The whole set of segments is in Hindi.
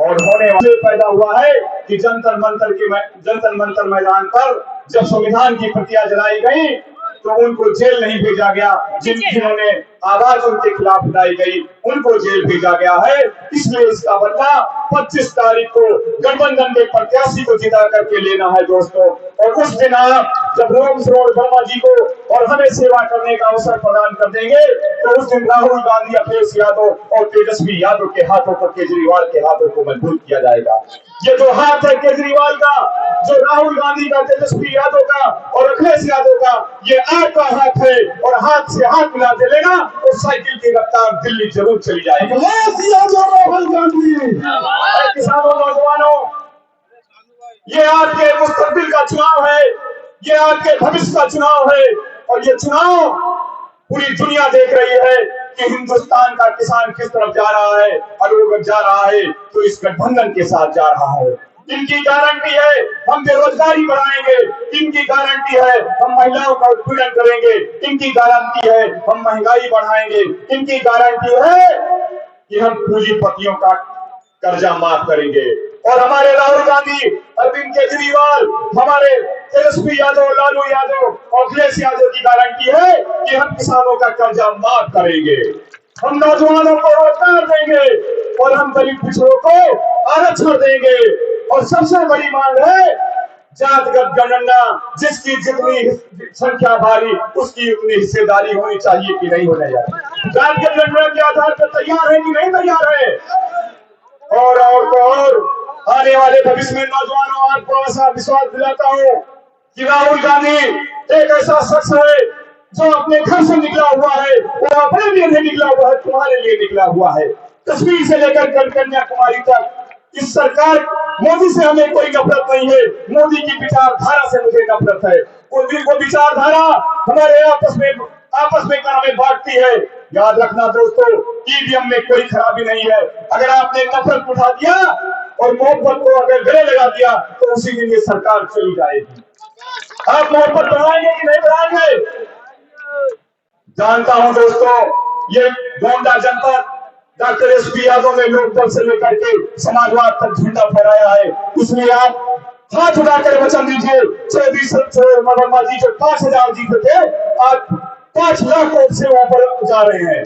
और होने वाले पैदा हुआ है कि जंतर मंतर मैदान पर जब संविधान की प्रतियां जलाई गई तो उनको जेल नहीं भेजा गया। जिन्होंने आवाज उनके खिलाफ उठाई गई उनको जेल भेजा गया है। इसलिए इसका बदला 25 तारीख को गठबंधन के प्रत्याशी को जिता करके लेना है दोस्तों। और उस दिन आप जब राम स्वरूप वर्मा जी को और हमें सेवा करने का अवसर प्रदान कर देंगे तो उस दिन राहुल गांधी, अखिलेश यादव और तेजस्वी यादव के हाथों को, केजरीवाल के हाथों को मजबूत किया जाएगा। ये जो हाथ है केजरीवाल का, जो राहुल गांधी का, तेजस्वी यादव का और अखिलेश यादव का, ये आपका हाथ है और हाथ से हाथ मिला देगा तो साइकिल की रफ्तार दिल्ली जरूर चली जाएगी। राहुल गांधी, किसानों, नौजवानों, ये आपके मुस्तकबिल का चुनाव है, ये आपके भविष्य का चुनाव है। और ये चुनाव पूरी दुनिया देख रही है कि हिंदुस्तान का किसान किस तरफ जा रहा है। अगर जा रहा है तो इस गठबंधन के साथ जा रहा है। इनकी गारंटी है हम बेरोजगारी बढ़ाएंगे, इनकी गारंटी है हम महिलाओं का उत्पीड़न करेंगे, इनकी गारंटी है हम महंगाई बढ़ाएंगे, इनकी गारंटी है कि हम पूंजीपतियों का कर्जा माफ करेंगे। और हमारे राहुल गांधी, अरविंद केजरीवाल, हमारे तेजस्वी यादव, लालू यादव और अखिलेश यादव की गारंटी है कि हम किसानों का कर्जा माफ करेंगे, हम नौजवानों को रोजगार देंगे और हम गरीब पिछड़ों को आरक्षण देंगे। और सबसे बड़ी मांग है जातिगत गणना, जिसकी जितनी संख्या भारी उसकी उतनी हिस्सेदारी होनी चाहिए कि नहीं होने जाए। जातिगत गणना के आधार पर तैयार है कि नहीं तैयार है। और आने वाले भविष्य में नौजवानों आपको ऐसा विश्वास दिलाता हूं कि राहुल गांधी एक ऐसा शख्स है जो अपने घर से निकला हुआ है, वो अपने लिए नहीं निकला हुआ है, तुम्हारे लिए निकला हुआ है। कश्मीर से लेकर कन्याकुमारी तक इस सरकार, मोदी से हमें कोई नफरत नहीं है, मोदी की विचारधारा से मुझे नफरत है। वो विचारधारा हमारे आपस में हमें बांटती है। याद रखना दोस्तों, ईवीएम में कोई खराबी नहीं है। अगर आपने नफरत उठा दिया और मोहब्बत को अगर गले लगा दिया तो उसी दिन ये सरकार चली जाएगी। आप मोहब्बत बढ़ाएंगे कि नहीं बढ़ाएंगे? जानता हूं दोस्तों, ये गोंडा जनपद डॉक्टर एसपी यादव ने लोकदल से लेकर के समाजवाद तक झंडा फहराया है। इसलिए आप हाथ उठाकर वचन दीजिए, वर्मा जी जो 5,000 जीते थे आज 5 लाख से ऊपर जा रहे हैं।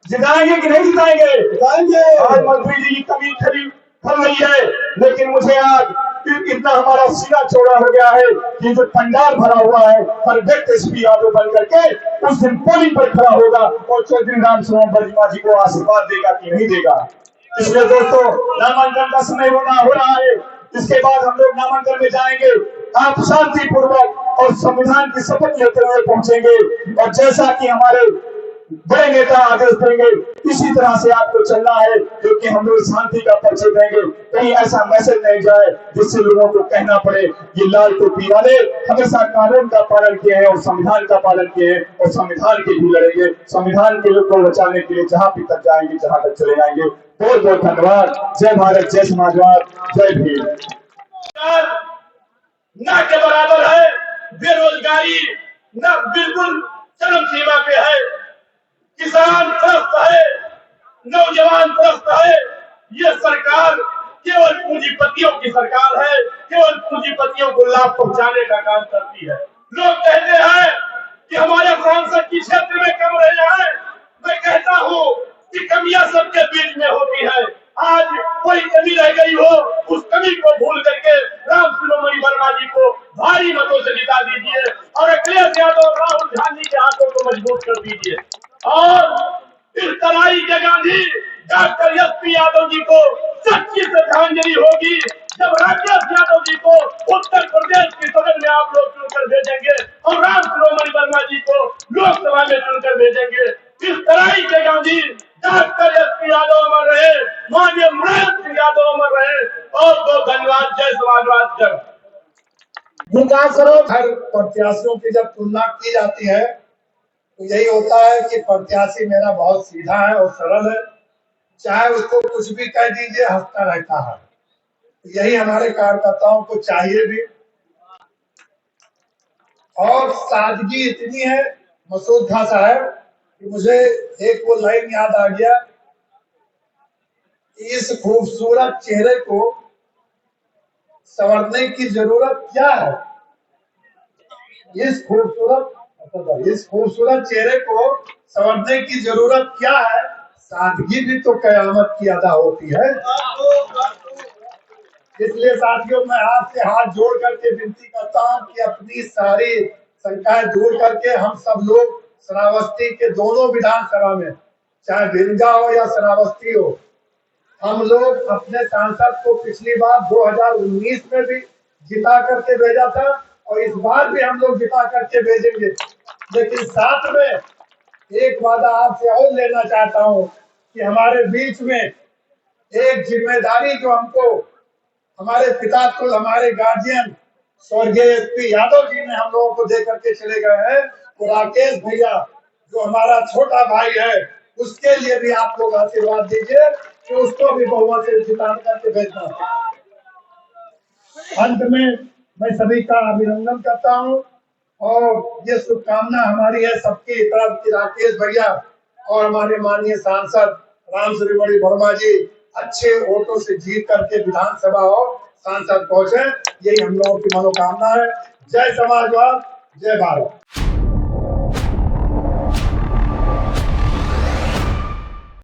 जिताएंगे कि नहीं जिताएंगे? जिताएंगे। आज मंत्री जी की कमी खरी फल नहीं है, लेकिन मुझे आज इतना हमारा सीना चौड़ा हो गया है कि जो पंडाल भरा हुआ है हर व्यक्ति एसपी यादव बन करके उस दिन पोलिंग पर खड़ा होगा और चौधरी राम स्वरूप वर्मा जी को आशीर्वाद देगा कि नहीं देगा। इसलिए दोस्तों, नामांकन का समय हो रहा है। इसके बाद हम लोग नामांकन में जाएंगे। आप शांतिपूर्वक और संविधान की शपथ लेते हुए पहुंचेंगे और जैसा कि हमारे बड़े नेता आदेश देंगे इसी तरह से आपको चलना है, क्योंकि हम लोग शांति का परिचय देंगे। कहीं ऐसा मैसेज नहीं जाए जिससे लोगों को कहना पड़े ये लाल टोपी वाले हमेशा कानून का पालन किए हैं और संविधान का पालन किए हैं और संविधान के भी लड़ेंगे, संविधान के लोग को बचाने के लिए जहां भी तक जाएंगे, जहां तक चले जाएंगे। बहुत बहुत धन्यवाद। जय भारत, जय समाजवाद, जय भीम। न के बराबर है बेरोजगारी, न बिल्कुल चरम सीमा पे है। किसान त्रस्त है, नौजवान त्रस्त है। ये सरकार केवल पूंजीपतियों की सरकार है, केवल पूंजीपतियों को लाभ पहुंचाने का काम करती है। लोग कहते हैं कि हमारे सांसद की क्षेत्र में कम रहे हैं। मैं कहता हूं कि कमियां सबके बीच में होती है। आज कोई कमी रह गई हो, उस कमी को भूल करके राम शिरोमणि वर्मा जी को भारी मतों से जिता दीजिए और अखिलेश यादव, राहुल गांधी के हाथों को मजबूत कर दीजिए। और इस तराई के गांधी डॉक्टर एसपी यादव जी को सच्ची श्रद्धांजलि होगी जब राकेश यादव जी को उत्तर प्रदेश की सदन में आप लोग चुनकर भेजेंगे और राम शिरोमणि वर्मा जी को लोकसभा में चुनकर भेजेंगे। इस तराई के गांधी डॉक्टर एसपी यादव अमर रहे, माननीय मुलायम सिंह यादव अमर रहे। बहुत बहुत धन्यवाद। जय समाजवाद, जय विकास करो। हर प्रत्याशियों की जब तुलना की जाती है तो यही होता है कि प्रत्याशी मेरा बहुत सीधा है और सरल है, चाहे उसको कुछ भी कह दीजिए हंसता रहता है। यही हमारे कार्यकर्ताओं को चाहिए भी। और सादगी इतनी है मसूद खां साहब कि मुझे एक वो लाइन याद आ गया इस खूबसूरत चेहरे को संवरने की जरूरत क्या है? इस खूबसूरत चेहरे को संवरने की जरूरत क्या है? सादगी भी तो कयामत की अदा होती है। इसलिए साथियों, मैं आपसे हाथ जोड़ करके विनती करता हूं कि अपनी सारी शंकाएं दूर करके हम सब लोग श्रावस्ती के दोनों विधानसभा में, चाहे भिंजा हो या श्रावस्ती हो, हम लोग अपने सांसद को पिछली बार 2019 में भी जिता करके भेजा था और इस बार भी हम लोग जिता करके भेजेंगे। लेकिन साथ में एक वादा आपसे और लेना चाहता हूं कि हमारे बीच में एक जिम्मेदारी जो हमको हमारे पिता कुल, हमारे गार्जियन स्वर्गीय एसपी यादव जी ने हम लोगों को दे करके चले गए हैं, तो राकेश भैया जो हमारा छोटा भाई है, उसके लिए भी आप लोग आशीर्वाद दीजिए कि उसको भी बहुमत से जिता करके भेजना। अंत में मैं सभी का अभिनंदन करता हूं और ये शुभकामना हमारी है सबकी तरफ कि राकेश भैया और हमारे माननीय सांसद राम श्रीमणि वर्मा जी अच्छे वोटों से जीत करके विधानसभा और सांसद पहुंचे। यही हम लोगों की मनोकामना है। जय समाजवाद, जय भारत।